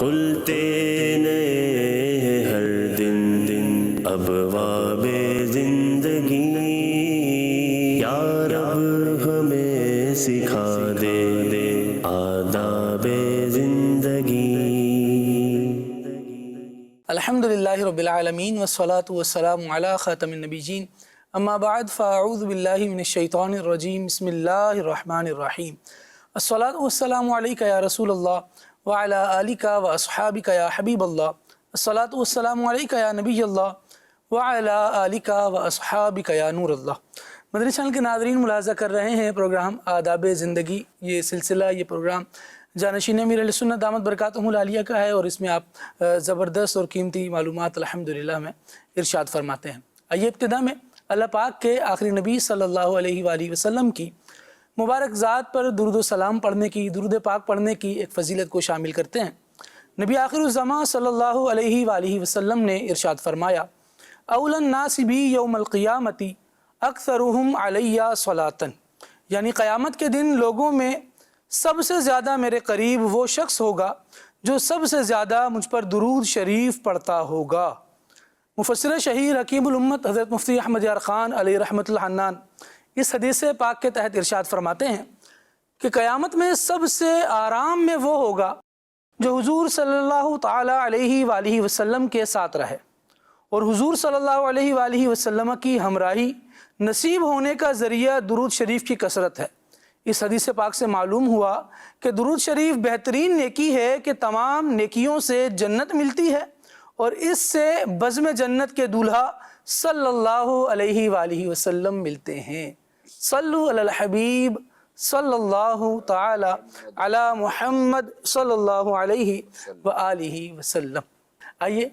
کھلتے نئے ہیں ہر دن ابواب زندگی، یا رب ہمیں سکھا دے آداب زندگی۔ الحمدللہ رب العالمین والصلاة والسلام علی خاتم النبیین، اما بعد فاعوذ باللہ من الشیطان الرجیم، بسم اللہ الرحمن الرحیم۔ الصلاة والسلام علیکہ یا رسول اللہ وعلی آلکہ واصحابکہ یا حبیب اللہ، الصلاة والسلام علیکہ یا نبی اللہ وعلی آلکہ واصحابکہ یا نور اللہ۔ مدنی چینل کے ناظرین، ملاحظہ کر رہے ہیں پروگرام آداب زندگی، یہ سلسلہ، یہ پروگرام جانشین امیر علیہ سنت دامت برکاتہم العالیہ کا ہے، اور اس میں آپ زبردست اور قیمتی معلومات الحمدللہ میں ارشاد فرماتے ہیں۔ آئیے ابتدا میں اللہ پاک کے آخری نبی صلی اللہ علیہ وآلہ وسلم کی مبارک ذات پر درود و سلام پڑھنے کی، درود پاک پڑھنے کی ایک فضیلت کو شامل کرتے ہیں۔ نبی آخر الزمان صلی اللہ علیہ وآلہ وسلم نے ارشاد فرمایا، اول الناس بی یوم القیامت اکثرہم علیہ صلاۃً، یعنی قیامت کے دن لوگوں میں سب سے زیادہ میرے قریب وہ شخص ہوگا جو سب سے زیادہ مجھ پر درود شریف پڑھتا ہوگا۔ مفسر شہیر حکیم الامت حضرت مفتی احمد یار خان علیہ رحمۃ اللہ حنان اس حدیث پاک کے تحت ارشاد فرماتے ہیں کہ قیامت میں سب سے آرام میں وہ ہوگا جو حضور صلی اللہ تعالی علیہ وآلہ وسلم کے ساتھ رہے، اور حضور صلی اللہ علیہ وآلہ وسلم کی ہمراہی نصیب ہونے کا ذریعہ درود شریف کی کثرت ہے۔ اس حدیث پاک سے معلوم ہوا کہ درود شریف بہترین نیکی ہے کہ تمام نیکیوں سے جنت ملتی ہے، اور اس سے بزم جنت کے دولہا صلی اللہ علیہ وآلہ وسلم ملتے ہیں۔ صلو علی الحبیب صلی اللہ تعالی علی محمد صلی اللہ علیہ وآلہ وسلم۔ آئیے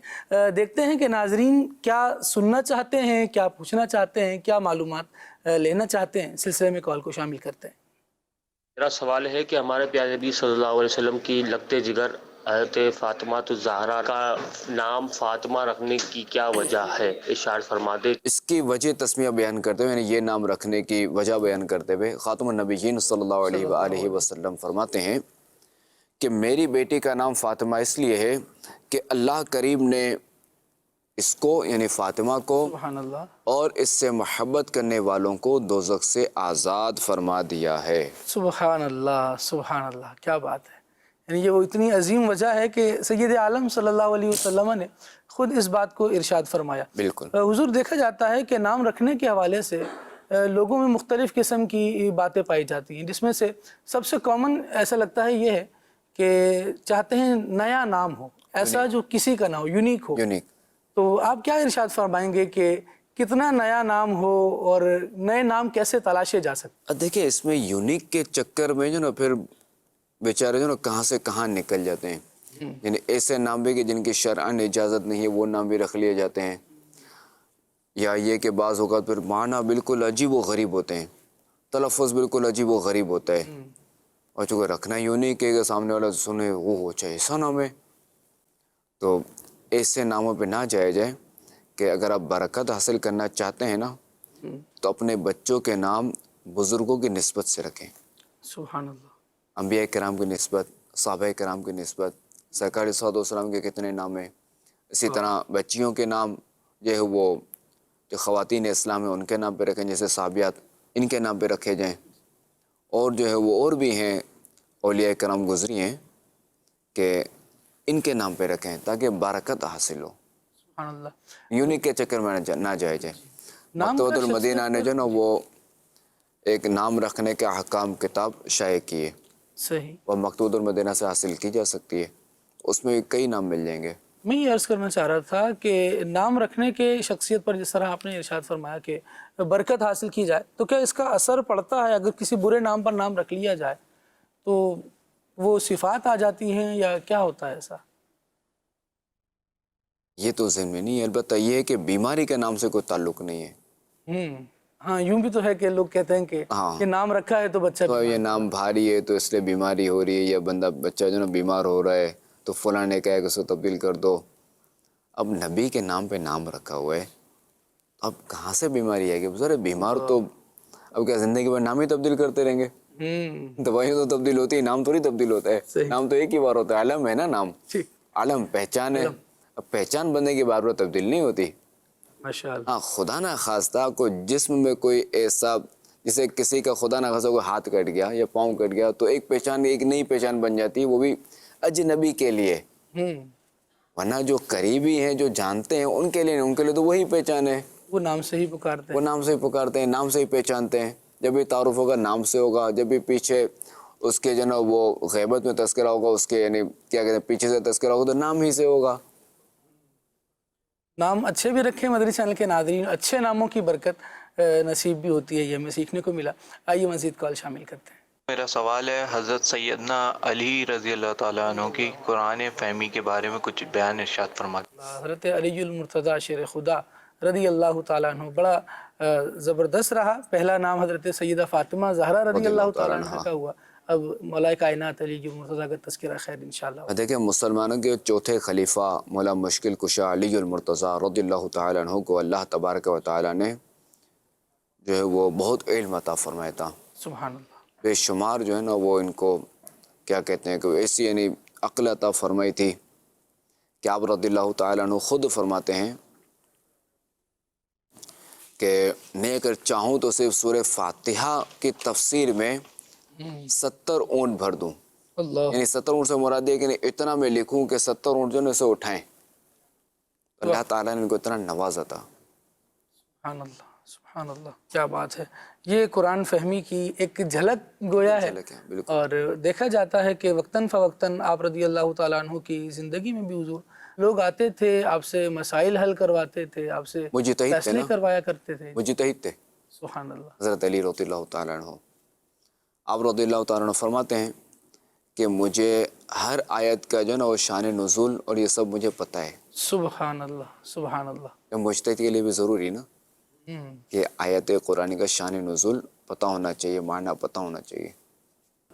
دیکھتے ہیں کہ ناظرین کیا سننا چاہتے ہیں، کیا پوچھنا چاہتے ہیں، کیا معلومات لینا چاہتے ہیں۔ سلسلے میں کال کو شامل کرتے ہیں۔ میرا سوال ہے کہ ہمارے پیارے نبی صلی اللہ علیہ وسلم کی لگتے جگر حضرت فاطمہ الزہرا کا نام فاطمہ رکھنے کی کیا وجہ ہے، ارشاد فرما دے۔ اس کی وجہ تسمیہ بیان کرتے ہوئے، یعنی یہ نام رکھنے کی وجہ بیان کرتے ہوئے خاتم النبیین صلی اللہ علیہ وآلہ وسلم فرماتے ہیں کہ میری بیٹی کا نام فاطمہ اس لیے ہے کہ اللہ کریم نے اس کو یعنی فاطمہ کو سبحان اللہ، اور اس سے محبت کرنے والوں کو دوزخ سے آزاد فرما دیا ہے۔ سبحان اللہ، سبحان اللہ، کیا بات ہے۔ یعنی یہ وہ اتنی عظیم وجہ ہے کہ سید عالم صلی اللہ علیہ وسلم نے خود اس بات کو ارشاد فرمایا۔ بالکل حضور، دیکھا جاتا ہے کہ نام رکھنے کے حوالے سے لوگوں میں مختلف قسم کی باتیں پائی جاتی ہیں، جس میں سے سب سے کامن ایسا لگتا ہے یہ ہے کہ چاہتے ہیں نیا نام ہو، ایسا جو کسی کا نہ ہو، یونیک ہو۔ یونیک۔ تو آپ کیا ارشاد فرمائیں گے کہ کتنا نیا نام ہو اور نئے نام کیسے تلاشے جا سکتے؟ دیکھیں اس میں یونیک کے چکر میں جو نا پھر بیچارے جو نا کہاں سے کہاں نکل جاتے ہیں، یعنی ایسے نام بھی کہ جن کی شرعاً اجازت نہیں ہے وہ نام بھی رکھ لیے جاتے ہیں، یا یہ کہ بعض اوقات پھر معنی بالکل عجیب و غریب ہوتے ہیں، تلفظ بالکل عجیب و غریب ہوتا ہے، اور چونکہ رکھنا یونیک ہے کہ سامنے والا سنے وہ ہو چاہے ایسا نام ہے، تو ایسے ناموں پہ نہ جایا جائے کہ اگر آپ برکت حاصل کرنا چاہتے ہیں نا تو اپنے بچوں کے نام بزرگوں کی نسبت سے رکھیں، سبحان اللہ۔ انبیاء کرام کی نسبت، صحابہ کرام کی نسبت، سرکار صلی اللہ علیہ وسلم کے کتنے نام ہیں، اسی طرح بچیوں کے نام جو ہے وہ جو خواتین اسلام ہیں ان کے نام پہ رکھیں، جیسے صحابیات ان کے نام پہ رکھے جائیں، اور جو ہے وہ اور بھی ہیں اولیاء کرام گزری ہیں کہ ان کے نام پہ رکھیں تاکہ برکت حاصل ہو، سبحان اللہ۔ یونیک کے چکر میں نہ جائے جائے۔ نام مکتبۃ کا المدینہ شخصیت نے جو نا وہ ایک نام رکھنے کے احکام کتاب شائع کیے، صحیح، اور مکتبۃ المدینہ سے حاصل کی جا سکتی ہے، اس میں کئی نام مل جائیں گے۔ میں یہ عرض کرنا چاہ رہا تھا کہ نام رکھنے کے شخصیت پر جس طرح آپ نے ارشاد فرمایا کہ برکت حاصل کی جائے، تو کیا اس کا اثر پڑتا ہے اگر کسی برے نام پر نام رکھ لیا جائے تو وہ صفات آ جاتی ہیں، یا کیا ہوتا ہے ایسا؟ یہ تو ذہن میں نہیں ہے، البتہ یہ ہے کہ بیماری کے نام سے کوئی تعلق نہیں ہے۔ ہاں، یوں بھی تو ہے کہ لوگ کہتے ہیں کہ ہاں، یہ نام رکھا ہے تو بچہ تو یہ نام بھاری ہے تو اس لیے بیماری ہو رہی ہے، یا بچہ جو نا بیمار ہو رہا ہے تو فلاں نے کہا کہ اس کو تبدیل کر دو۔ اب نبی کے نام پہ نام رکھا ہوا ہے، اب کہاں سے بیماری ہے کہ بزرگ بیمار تو اب کیا زندگی میں نام ہی تبدیل کرتے رہیں گے؟ دوائیاں تو تبدیل ہوتی ہے، نام تھوڑی تبدیل ہوتا ہے، صحیح، نام تو ایک ہی بار ہوتا ہے، علم ہے نا نام، علم پہچان ہے. اب پہچان بننے کے بار بار تبدیل نہیں ہوتی. ماشاء اللہ. ہاں خدا نہ خواستہ کو جسم میں کوئی ایسا، جیسے کسی کا خدا نہ خواستہ کوئی ہاتھ کٹ گیا یا پاؤں کٹ گیا تو ایک پہچان، ایک نئی پہچان بن جاتی ہے، وہ بھی اجنبی کے لیے. ورنہ جو قریبی ہیں، جو جانتے ہیں، ان کے لیے نہیں، ان کے لیے تو وہی پہچان ہے. وہ نام سے ہی پکارتے وہ ہیں. نام سے ہی پکارتے ہیں، نام سے ہی پہچانتے ہیں. جب بھی تعارف ہوگا نام سے ہوگا، جب بھی پیچھے اس کے جو نا وہ غیبت میں تذکرہ ہوگا، اس کے یعنی کیا کہتے ہیں پیچھے سے تذکرہ ہوگا تو نام ہی سے ہوگا. نام اچھے بھی رکھے مدری چینل کے ناظرین، اچھے ناموں کی برکت نصیب بھی ہوتی ہے، یہ ہمیں سیکھنے کو ملا. آئیے مزید کال شامل کرتے ہیں. میرا سوال ہے حضرت سیدنا علی رضی اللہ تعالیٰ عنہ کی قرآن فہمی کے بارے میں کچھ بیان ارشاد فرما. حضرت علی المرتضیٰ شیر خدا رضی اللہ تعالیٰ عنہ بڑا زبردست رہا. پہلا نام حضرت سیدہ فاطمہ زہرا رضی اللہ تعالیٰ عنہ کا ہوا. اب مولا کائنات علی المرتضیٰ کا تذکرہ خیر انشاءاللہ. دیکھیں مسلمانوں کے چوتھے خلیفہ مولا مشکل کشا علی المرتضیٰ رضی اللہ تعالیٰ عنہ کو اللہ تبارک و تعالیٰ نے جو ہے وہ بہت علم عطا فرمایا تھا. سبحان اللہ. بے شمار جو ہے نا وہ ان کو کیا کہتے ہیں کہ ایسی یعنی عقل عطا فرمائی تھی کہ آپ رضی اللہ تعالیٰ عنہ خود فرماتے ہیں کہ میں اگر چاہوں تو صرف سورہ فاتحہ کی تفسیر میں 70 اونٹ بھر دوں. اللہ. یعنی 70 اونٹ سے مراد ہے کہ اتنا میں لکھوں کہ 70 اونٹ جو ہے اسے اٹھائیں. اللہ تعالیٰ نے ان کو اتنا نوازا تھا. سبحان اللہ. سبحان اللہ. کیا بات ہے. یہ قرآن فہمی کی ایک جھلک گویا ہے. بالکل. اور دیکھا جاتا ہے کہ وقتاً فوقتاً آپ رضی اللہ تعالیٰ عنہ کی زندگی میں بھی حضور لوگ آتے تھے، آپ سے مسائل حل کرواتے تھے، آپ سے فیصلے کروایا کرتے تھے. مجتہد تھے سبحان اللہ. حضرت علی رضی اللہ تعالیٰ عنہ. آپ رضی اللہ تعالیٰ عنہ فرماتے ہیں کہ مجھے ہر آیت کا جو ہے نا وہ شان نزول اور یہ سب مجھے پتہ ہے. سبحان اللہ. سبحان اللہ. مجتہد کے لیے بھی ضروری نا کہ آیت قرآن کا شان نزول پتہ ہونا چاہیے، معنی پتہ ہونا چاہیے.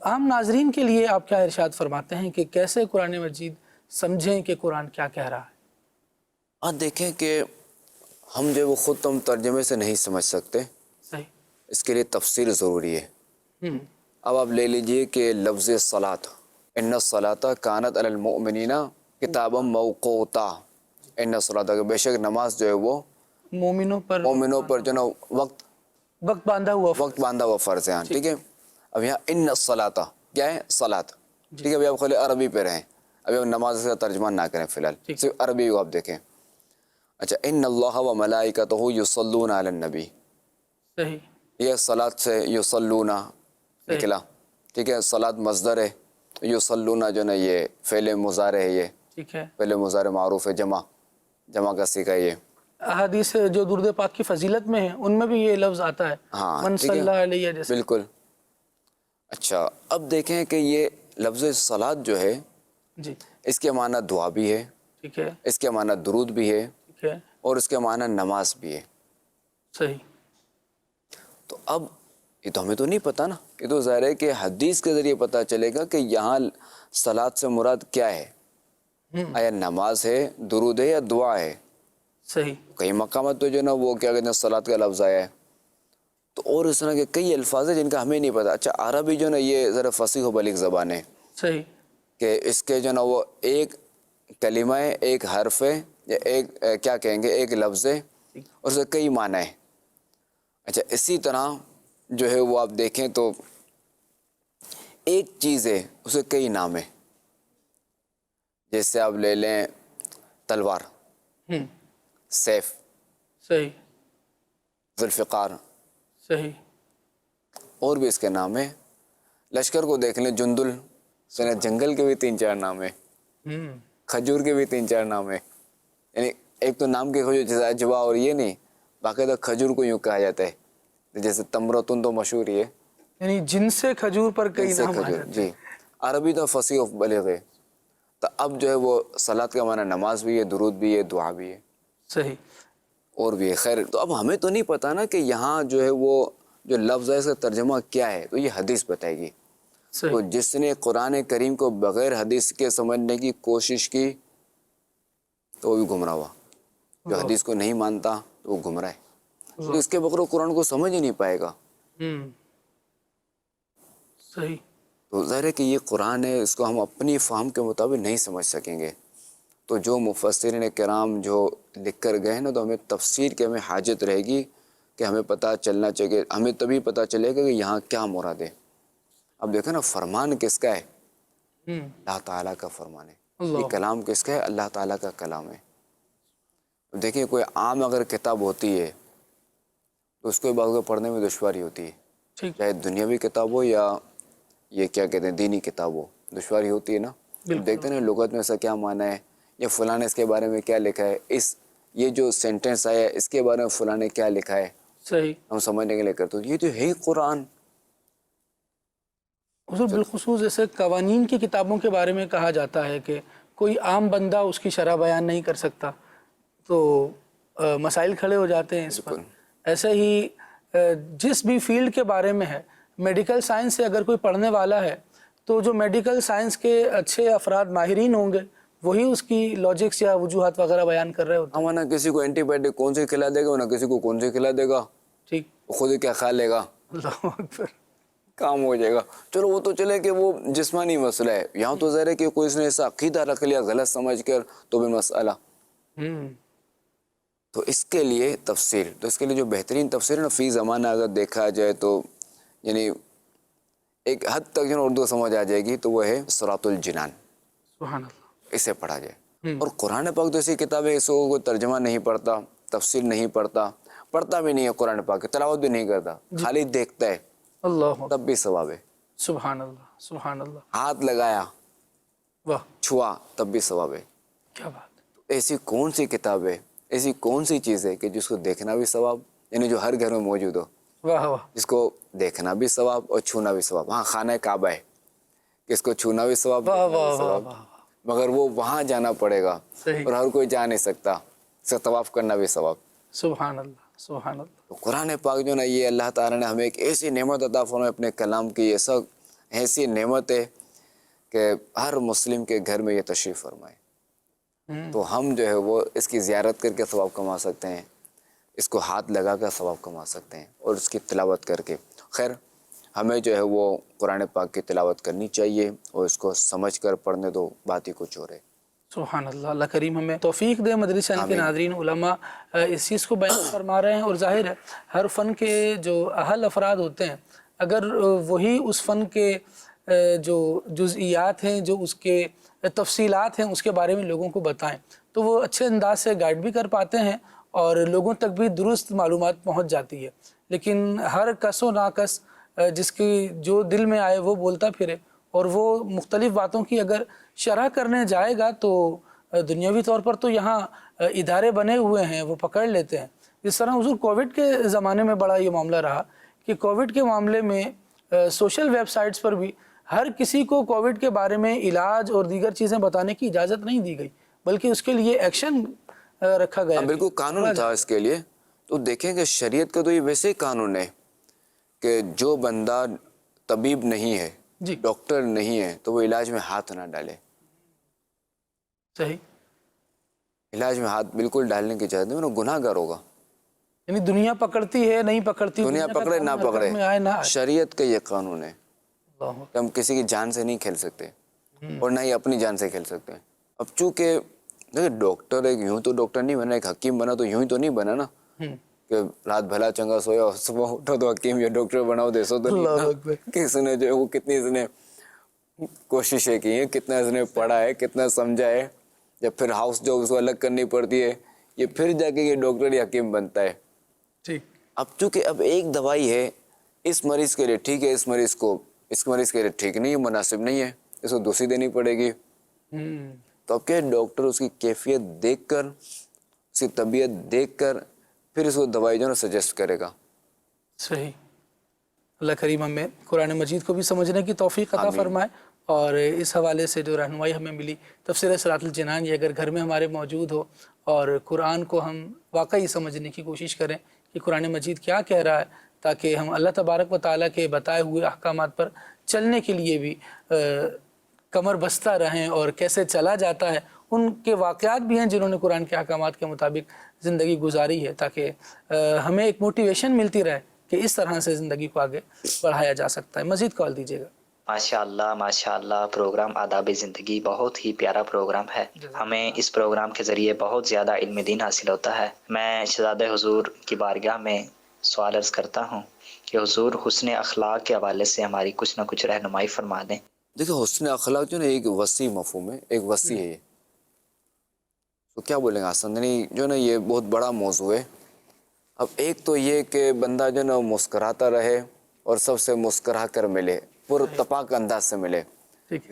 عام ناظرین کے لیے آپ کیا ارشاد فرماتے ہیں کہ کیسے قرآن مجید سمجھیں کہ قرآن کیا کہہ رہا ہے؟ آپ دیکھیں کہ ہم جو وہ خود ہم ترجمے سے نہیں سمجھ سکتے، صحیح. اس کے لیے تفسیر ضروری ہے. اب آپ لے لیجئے کہ لفظ صلاۃ، ان الصلاۃ کانت علی المؤمنین کتابا موقوتا. ان الصلاۃ کہ بے شک نماز جو ہے وہ مومنوں پر جو نا وقت باندھا ہوا فرض ہے. ٹھیک ہے. اب یہاں ان الصلاۃ کیا ہے؟ صلاۃ. ٹھیک ہے. ابھی آپ خالی عربی پہ رہیں، ابھی آپ نماز کا ترجمہ نہ کریں فی الحال، صرف عربی کو آپ دیکھیں. اچھا، ان اللہ و ملائکتہ یصلون علی النبی. صحیح. یہ صلاۃ سے یصلون نکلا. ٹھیک ہے. صلاۃ مصدر ہے، یصلون جو نا یہ فعل مضارع ہے. یہ ٹھیک ہے. فعل مضارع معروف ہے، جمع کا صیغہ یہ. احادیث جو درود پاک کی فضیلت میں ہیں ان میں بھی یہ لفظ آتا ہے. ہاں من صلی علیہ جیسے. بالکل. اچھا اب دیکھیں کہ یہ لفظ صلاۃ جو ہے جی اس کے معنی دعا بھی ہے، ٹھیک ہے، اس کے معنی درود بھی ہے، ٹھیک ہے، اور اس کے معنی نماز بھی ہے. صحیح. تو اب یہ تو ہمیں تو نہیں پتہ نا، یہ تو ظاہر ہے کہ حدیث کے ذریعے پتہ چلے گا کہ یہاں صلاۃ سے مراد کیا ہے. آیا نماز ہے، درود ہے، یا دعا ہے. صحیح. کئی مقامات تو جو نا وہ کیا کہتے ہیں صلاۃ کا لفظ آیا ہے. تو اور اس طرح کے کئی الفاظ ہیں جن کا ہمیں نہیں پتہ. اچھا عربی جو نا یہ ذرا فصیح و بلیغ زبان ہے. صحیح. کہ اس کے جو نا وہ ایک کلمہ ہے، ایک حرف ہے، یا ایک کیا کہیں گے ایک لفظ ہے، اور اس کے کئی معنی ہیں. اچھا اسی طرح جو ہے وہ آپ دیکھیں تو ایک چیز ہے اسے کئی نام ہیں. جیسے آپ لے لیں تلوار، سیف، صحیح، ذوالفقار، صحیح، اور بھی اس کے نام ہیں. لشکر کو دیکھ لیں، جندل، جنگل کے بھی 3-4 نام ہیں، کھجور کے بھی 3-4 نام ہیں. یعنی ایک تو نام کے کھجور جیسے اجوا، اور یہ نہیں، باقاعدہ کھجور کو یوں کہا جاتا ہے. جیسے تمرتن تو مشہور ہی ہے، یعنی جن سے کھجور پر کئی نام آ جاتے ہیں. جی عربی تو فصیح و بلیغ ہے. تو اب جو ہے وہ صلاۃ کا معنی نماز بھی ہے، درود بھی ہے، دعا بھی ہے. صحیح. اور بھی ہے. خیر تو اب ہمیں تو نہیں پتہ نا کہ یہاں جو ہے وہ جو لفظ ہے اس کا ترجمہ کیا ہے، تو یہ حدیث بتائے گی. تو جس نے قرآن کریم کو بغیر حدیث کے سمجھنے کی کوشش کی تو وہ بھی گمراہ ہوا. جو حدیث کو نہیں مانتا تو وہ گمراہ ہے. تو اس کے بغیر قرآن کو سمجھ ہی نہیں پائے گا. صحیح. تو ظاہر ہے کہ یہ قرآن ہے، اس کو ہم اپنی فہم کے مطابق نہیں سمجھ سکیں گے. تو جو مفسرین کرام جو لکھ کر گئے ہیں نا، تو ہمیں تفسیر کی ہمیں حاجت رہے گی کہ ہمیں پتہ چلنا چاہیے، ہمیں تبھی پتہ چلے گا کہ یہاں کیا مراد ہے۔ اب دیکھو نا، فرمان کس کا ہے؟ اللہ تعالیٰ کا فرمان ہے۔ یہ کلام کس کا ہے؟ اللہ تعالیٰ کا کلام ہے۔ دیکھیں، کوئی عام اگر کتاب ہوتی ہے تو اس کو بعض کو پڑھنے میں دشواری ہوتی ہے، چاہے دنیاوی کتاب ہو یا یہ کیا کہتے ہیں دینی کتاب ہو، دشواری ہوتی ہے نا۔ دیکھتے ہیں نا لغت میں ایسا کیا معنی ہے، یا فلاں نے اس کے بارے میں کیا لکھا ہے، یہ جو سینٹنس آیا ہے اس کے بارے میں فلاں نے کیا لکھا ہے، صحیح ہم سمجھنے کے لیے کرتے ہیں یہ تو ہے ہی قرآن۔ حضور بالخصوص جیسے قوانین کی کتابوں کے بارے میں کہا جاتا ہے کہ کوئی عام بندہ اس کی شرح بیان نہیں کر سکتا، تو مسائل کھڑے ہو جاتے ہیں اس پر۔ ایسے ہی جس بھی فیلڈ کے بارے میں ہے، میڈیکل سائنس سے اگر کوئی پڑھنے والا ہے تو جو میڈیکل سائنس کے اچھے افراد ماہرین ہوں گے وہی اس کی لاجکس یا وجوہات وغیرہ بیان کر رہے ہوتے ہیں۔ ہم نہ کسی کو اینٹی بائیوٹک کون سے کھلا دے گا، نہ کسی کو کون سے کھلا دے گا، ٹھیک، وہ خود ہی کیا کھا لے گا، اللہ اکبر، کام ہو جائے گا۔ چلو وہ تو چلے کہ وہ جسمانی مسئلہ ہے، یہاں تو ظاہر ہے کہ کوئی اس نے ایسا عقیدہ رکھ لیا غلط سمجھ کر تو بھی مسئلہ۔ تو اس کے لیے تفسیر، تو اس کے لیے جو بہترین تفسیر ہے نا، فی زمانہ اگر دیکھا جائے تو یعنی ایک حد تک جو اردو سمجھ آ جائے گی، تو وہ ہے صراط الجنان، سبحان اللہ۔ اسے پڑھا جائے۔ اور قرآن پاک تو ایسی کتاب ہے، اس کو کوئی ترجمہ نہیں پڑھتا، تفسیر نہیں پڑھتا بھی نہیں ہے، قرآن پاک کی تلاوت بھی نہیں کرتا، خالی دیکھتا ہے، اللہ، تب بھی ثواب ہے۔ سبحان اللہ، سبحان اللہ، ہاتھ لگایا، واہ، چھوا، تب بھی ثواب ہے۔ کیا بات، ایسی کون سی کتاب ہے، ایسی کون سی چیز ہے کہ جس کو دیکھنا بھی ثواب، یعنی جو ہر گھر میں موجود ہو، واہ واہ، جس کو دیکھنا بھی ثواب اور چھونا بھی ثواب۔ ہاں، خانہ کعبہ ہے، کہ اس کو چھونا بھی ثواب، واہ دیکھنا بھی واہ واہ ثواب، واہ، مگر وہ وہاں جانا پڑے گا، صحیح، اور ہر کوئی جا نہیں سکتا، اس کا طواف کرنا بھی ثواب۔ سبحان اللہ، سبحان اللہ، تو قرآن پاک جو نا، یہ اللہ تعالیٰ نے ہمیں ایک ایسی نعمت عطا فرمائی اپنے کلام کی، ایسا ایسی نعمت ہے کہ ہر مسلم کے گھر میں یہ تشریف فرمائے۔ تو ہم جو ہے وہ اس کی زیارت کر کے ثواب کما سکتے ہیں، اس کو ہاتھ لگا کر ثواب کما سکتے ہیں، اور اس کی تلاوت کر کے۔ خیر، ہمیں جو ہے وہ قرآن پاک کی تلاوت کرنی چاہیے، اور اس کو سمجھ کر پڑھنے دو، بات ہی کچھ اور ہے۔ سبحان اللہ، اللہ کریم ہمیں توفیق دے۔ مدرسہ کے ناظرین، علماء اس چیز کو بیان فرما رہے ہیں، اور ظاہر ہے ہر فن کے جو اہل افراد ہوتے ہیں، اگر وہی اس فن کے جو جزئیات ہیں، جو اس کے تفصیلات ہیں، اس کے بارے میں لوگوں کو بتائیں، تو وہ اچھے انداز سے گائیڈ بھی کر پاتے ہیں اور لوگوں تک بھی درست معلومات پہنچ جاتی ہے۔ لیکن ہر کس و ناکس جس کی جو دل میں آئے وہ بولتا پھرے، اور وہ مختلف باتوں کی اگر شرح کرنے جائے گا تو دنیاوی طور پر تو یہاں ادارے بنے ہوئے ہیں، وہ پکڑ لیتے ہیں۔ جس طرح حضور کووڈ کے زمانے میں بڑا یہ معاملہ رہا کہ کووڈ کے معاملے میں سوشل ویب سائٹس پر بھی ہر کسی کو کووڈ کے بارے میں علاج اور دیگر چیزیں بتانے کی اجازت نہیں دی گئی، بلکہ اس کے لیے ایکشن رکھا گیا۔ بالکل قانون تھا اس کے لیے۔ تو دیکھیں کہ شریعت کا تو یہ ویسے ہی قانون ہے کہ جو بندہ طبیب نہیں ہے، جی، ڈاکٹر نہیں ہے، تو وہ علاج میں ہاتھ نہ ڈالے۔ صحیح، علاج میں ہاتھ بالکل ڈالنے کی اجازت نہیں، ورنہ گناہ گار ہوگا۔ یعنی دنیا پکڑتی ہے نہیں پکڑتی، دنیا پکڑے نہ پکڑے، میں آئے نہ آئے۔ شریعت کا یہ قانون ہے اللہ، کہ ہم کسی کی جان سے نہیں کھیل سکتے، اور نہ ہی اپنی جان سے کھیل سکتے ہیں۔ اب چونکہ دیکھیں ڈاکٹر ایک یوں تو ڈاکٹر نہیں بنا، ایک حکیم بنا تو یوں ہی تو نہیں بنا نا کہ رات بھلا چنگا سویا اور صبح اٹھا تو حکیم یا ڈاکٹر بناؤ دیسو تو نہیں نا۔ کس نے جو ہے وہ کتنی اس نے کوششیں کی ہیں، کتنا اس نے پڑھا ہے، کتنا سمجھا ہے، جب پھر ہاؤس جاب اس کو الگ کرنی پڑتی ہے، یہ پھر جا کے یہ ڈاکٹر یا حکیم بنتا ہے۔ ٹھیک، اب چونکہ اب ایک دوائی ہے، اس مریض کے لیے ٹھیک ہے، اس مریض کے لیے ٹھیک نہیں ہے، مناسب نہیں ہے، اس کو دوسری دینی پڑے گی۔ تو اب کیا ڈاکٹر اس کی کیفیت دیکھ کر، اس کی طبیعت دیکھ کر پھر اس کو دوائی جو ہے نا سجیسٹ کرے گا۔ صحیح، اللہ کریم ہمیں قرآن مجید کو بھی سمجھنے کی توفیق عطا فرمائے، اور اس حوالے سے جو رہنمائی ہمیں ملی تفسیر صراط الجنان، یہ اگر گھر میں ہمارے موجود ہو اور قرآن کو ہم واقعی سمجھنے کی کوشش کریں کہ قرآن مجید کیا کہہ رہا ہے، تاکہ ہم اللہ تبارک و تعالیٰ کے بتائے ہوئے احکامات پر چلنے کے لیے بھی کمر بستہ رہیں، اور کیسے چلا جاتا ہے ان کے واقعات بھی ہیں جنہوں نے قرآن کے احکامات کے مطابق زندگی گزاری ہے، تاکہ ہمیں ایک موٹیویشن ملتی رہے کہ اس طرح سے زندگی کو آگے بڑھایا جا سکتا ہے۔ مزید کال دیجیے گا۔ ماشاء اللہ پروگرام آداب زندگی بہت ہی پیارا پروگرام ہے. ہمیں اس پروگرام کے ذریعے بہت زیادہ علم دین حاصل ہوتا ہے. میں شہزادہ حضور کی بارگاہ میں سوال عرض کرتا ہوں کہ حضور حسن اخلاق کے حوالے سے ہماری کچھ نہ کچھ رہنمائی فرما دیں. دیکھیں حسن اخلاق جو نا ایک وسیع مفہوم ہے، ایک وسیع ہے یہ. تو کیا بولیں گے حسن جو نا یہ بہت بڑا موضوع ہے. اب ایک تو یہ کہ بندہ جو نا مسکراتا رہے اور سب سے مسکرا کر ملے، پر تپاک انداز سے ملے،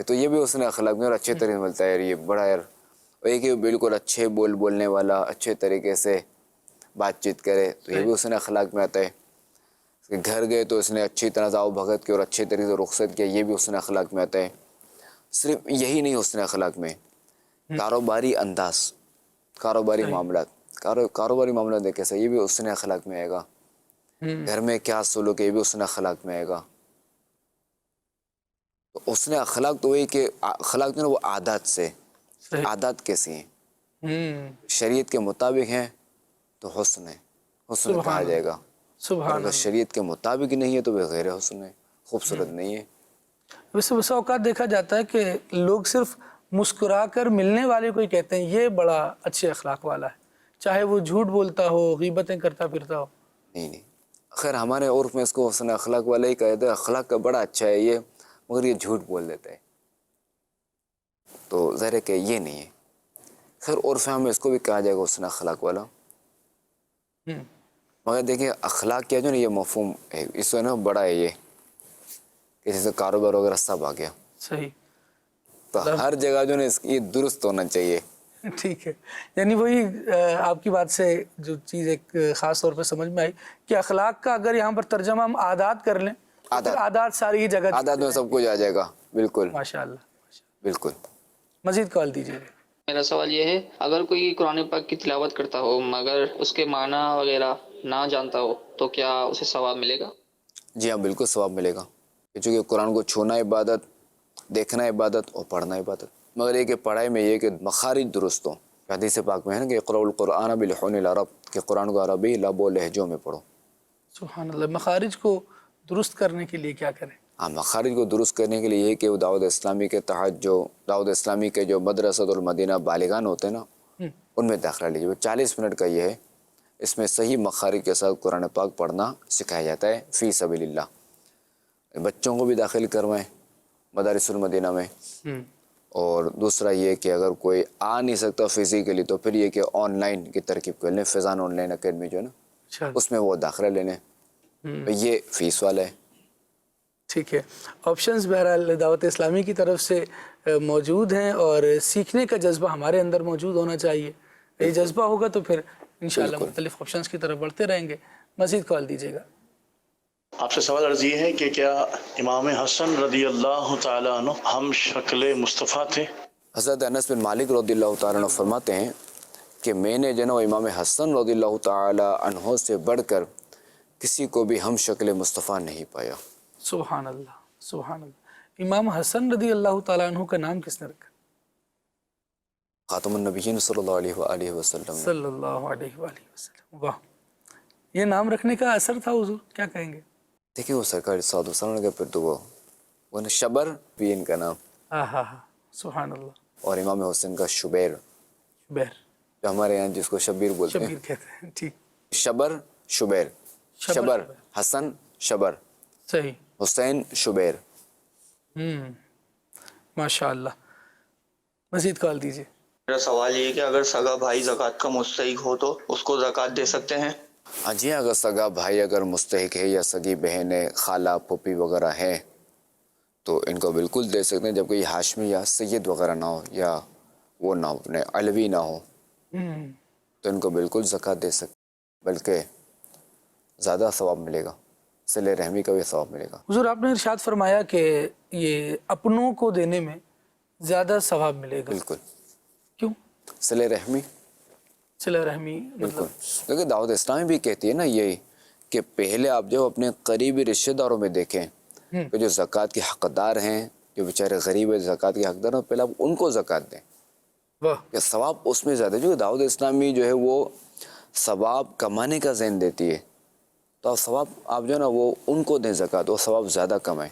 تو یہ بھی حسن اخلاق میں اور اچھے طریقے سے ملتا ہے یار، یہ بڑا یار. اور ایک یہ بالکل اچھے بولنے والا، اچھے طریقے سے بات چیت کرے، تو یہ بھی حسن اخلاق میں آتا ہے. اس کے گھر گئے تو اس نے اچھی طرح سے آؤ بھگت کی اور اچھے طریقے سے رخصت کیا، یہ بھی حسن اخلاق میں آتا ہے. صرف یہی نہیں حسن اخلاق میں کاروباری انداز، کاروباری معاملات، کاروباری معاملات کیسا، یہ بھی حسن اخلاق میں آئے گا. گھر میں کیا سلوک ہے، یہ بھی حسن اخلاق میں آئے گا. تو حسن اخلاق تو وہی کہ اخلاق جو ہے وہ عادات سے، عادات کیسی ہیں، شریعت کے مطابق ہیں تو حسن ہے، حسن کہا جائے گا. اور اگر شریعت کے مطابق نہیں ہے تو وہ غیر حسن ہے، خوبصورت نہیں ہے. ویسے بسا اوقات دیکھا جاتا ہے کہ لوگ صرف مسکرا کر ملنے والے کو ہی کہتے ہیں یہ بڑا اچھے اخلاق والا ہے، چاہے وہ جھوٹ بولتا ہو، غیبتیں کرتا پھرتا ہو. نہیں، خیر ہمارے عرف میں اس کو حسن اخلاق والا ہی کہتے ہیں. اخلاق کا بڑا اچھا ہے یہ، مگر یہ جھوٹ بول دیتا ہے، تو ظاہر ہے کہ یہ نہیں ہے. خیر عرف میں اس کو بھی کہا جائے گا حسن اخلاق والا. مگر دیکھیں اخلاق کیا جو نا یہ مفہوم ہے، اس سے نا بڑا ہے یہ، کہ جیسے کاروبار وغیرہ سب آ گیا. صحیح. تو ہر جگہ جو نا اس کی درست ہونا چاہیے. ٹھیک ہے، یعنی وہی آپ کی بات سے جو چیز ایک خاص طور پہ سمجھ میں آئی کہ اخلاق کا اگر یہاں پر ترجمہ ہم عادات کر لیں، عادات ساری جگہ، عادات میں سب کچھ آ جائے گا. بالکل ماشاءاللہ. بالکل. مزید کال دیجیے. میرا سوال یہ ہے، اگر کوئی قرآن پاک کی تلاوت کرتا ہو مگر اس کے معنی وغیرہ نہ جانتا ہو تو کیا اسے ثواب ملے گا؟ جی ہاں بالکل ثواب ملے گا، چونکہ قرآن کو چھونا عبادت، دیکھنا عبادت اور پڑھنا عبادت. مگر یہ کہ پڑھائی میں یہ کہ مخارج درست ہوں. حدیث پاک میں ہے نا کہ اقرؤ القرآن بلحون العرب، کہ قرآن کو عربی لب و لہجوں میں پڑھو. سبحان اللہ. مخارج کو درست کرنے کے لیے کیا کریں؟ ہاں مخارج کو درست کرنے کے لیے یہ کہ وہ دعوت اسلامی کے تحت جو دعوت اسلامی کے جو مدرسۃ المدینہ بالغان ہوتے ہیں نا، ان میں داخلہ لیجیے. 40 منٹ کا یہ ہے، اس میں صحیح مخارج کے ساتھ قرآن پاک پڑھنا سکھایا جاتا ہے فی سبیل اللہ. بچوں کو بھی داخل کروائیں مدارس المدینہ میں. اور دوسرا یہ کہ اگر کوئی آ نہیں سکتا فزیکلی تو پھر یہ کہ آن لائن کی ترکیب کر لیں. فیضان آن لائن اکیڈمی جو ہے نا، اس میں وہ داخلہ لینے، یہ فیس والا ہے. ٹھیک ہے. آپشنز بہرحال دعوت اسلامی کی طرف سے موجود ہیں، اور سیکھنے کا جذبہ ہمارے اندر موجود ہونا چاہیے. یہ جذبہ ہوگا تو پھر انشاءاللہ مختلف آپشنز کی طرف بڑھتے رہیں گے. مزید کال دیجیے گا. آپ سے سوال عرض یہ ہے کہ کیا امام حسن رضی اللہ تعالیٰ عنہ ہم شکل مصطفیٰ تھے؟ حضرت انس بن مالک رضی اللہ تعالیٰ عنہ فرماتے ہیں کہ میں نے جو ہے امام حسن رضی اللہ تعالیٰ عنہ سے بڑھ کر کسی کو بھی ہم شکل مصطفیٰ نہیں پایا. سبحان اللہ، سبحان اللہ. امام حسن رضی اللہ تعالیٰ عنہ کا نام کس نے رکھا؟ خاتم النبیین صلی اللہ علیہ وآلہ وسلم. صلی اللہ علیہ وآلہ وسلم. واہ، یہ نام رکھنے کا اثر تھا حضور، کیا کہیں گے؟ دیکھیں وہ سرکار صلی اللہ علیہ وسلم کے پھر تو وہ شبر بھی ان کا نام. سبحان اللہ. اور امام حسین کا شبیر، شبیر جو ہمارے یہاں جس کو شبیر بولتے ہیں، شبیر کہتے ہیں. ٹھیک. شبر شبیر، شبر حسن شبر، صحیح، حسین شبیر. ماشاءاللہ. مزید کال دیجیے. میرا سوال یہ ہے کہ اگر سگا بھائی زکوٰۃ کا مستحق ہو تو اس کو زکوٰۃ دے سکتے ہیں؟ ہاں جی، اگر سگا بھائی اگر مستحق ہے یا سگی بہنیں، خالہ پھوپھی وغیرہ ہیں تو ان کو بالکل دے سکتے ہیں، جب کوئی ہاشمی یا سید وغیرہ نہ ہو یا وہ نہ ہو، اپنے علوی نہ ہو، تو ان کو بالکل زکوٰۃ دے سکتے، بلکہ زیادہ ثواب ملے گا، صلہ رحمی کا بھی ثواب ملے گا. حضور آپ نے ارشاد فرمایا کہ یہ اپنوں کو دینے میں زیادہ ثواب ملے گا. بالکل. کیوں؟ صلہ رحمی، صلہ رحمی بالکل. کیونکہ دعوت اسلامی بھی کہتی ہے نا یہی کہ پہلے آپ جو اپنے قریبی رشتہ داروں میں دیکھیں کہ جو زکوٰۃ کے حقدار ہیں، جو بیچارے غریب ہیں زکوٰۃ کے حقدار ہیں، پہلے آپ ان کو زکوٰۃ دیں. کہ ثواب اس میں زیادہ، جو دعوت اسلامی جو ہے وہ ثواب کمانے کا ذہن دیتی ہے، تو ثواب آپ جو ہے نا وہ ان کو دیں زکوٰۃ، وہ ثواب زیادہ کمائیں.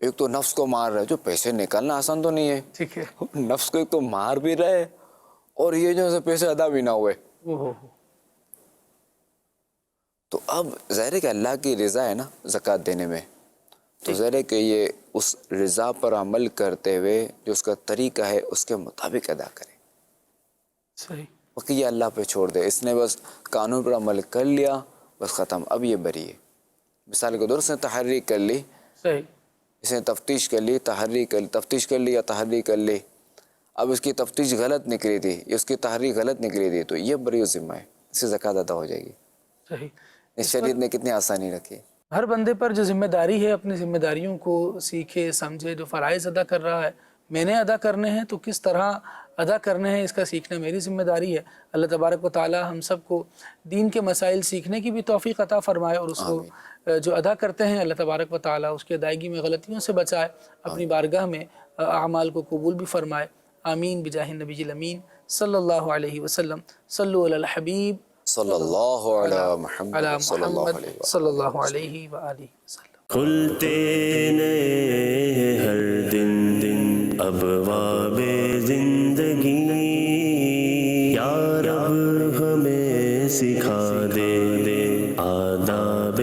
ایک تو نفس کو مار رہا ہے, جو پیسے نکالنا آسان تو نہیں ہے, ٹھیک ہے. نفس کو ایک تو مار بھی رہے اور یہ جو ہے پیسے ادا بھی نہ ہوئے. تو اب ظاہر ہے کہ اللہ کی رضا ہے نا زکوٰۃ دینے میں, تو ظاہر ہے کہ یہ اس رضا پر عمل کرتے ہوئے جو اس کا طریقہ ہے اس کے مطابق ادا کرے. صحیح. باقی یہ اللہ پہ چھوڑ دے. اس نے بس قانون پر عمل کر لیا, بس ختم, اب یہ بری ہے. مثال کے طور اس نے تحری کر لی, صحیح. اس نے تفتیش کر لی, تفتیش کر لی یا تحری کر لی, اب اس کی تفتیش غلط نکلی تھی, اس کی تحری غلط نکلی تھی, تو یہ بری ذمہ ہے, اس سے زکوٰۃ ادا ہو جائے گی. صحیح. اس شریعت نے کتنی آسانی رکھی. ہر بندے پر جو ذمہ داری ہے اپنی ذمہ داریوں کو سیکھے سمجھے. جو فرائض ادا کر رہا ہے میں نے ادا کرنے ہیں, تو کس طرح ادا کرنے ہیں اس کا سیکھنا میری ذمہ داری ہے. اللہ تبارک و تعالی ہم سب کو دین کے مسائل سیکھنے کی بھی توفیق عطا فرمائے, اور اس کو جو ادا کرتے ہیں اللہ تبارک و تعالی اس کی ادائیگی میں غلطیوں سے بچائے, اپنی بارگاہ میں اعمال کو قبول بھی فرمائے. آمین بجاہ النبی الامین صلی اللہ علیہ وسلم. صلو علی الحبیب صلی اللہ علیہ محمد صلی اللہ علیہ وآلہ وسلم. کھلتے نئے ہر دن ابواب زندگی, یا رب ہمیں سکھا دے آداب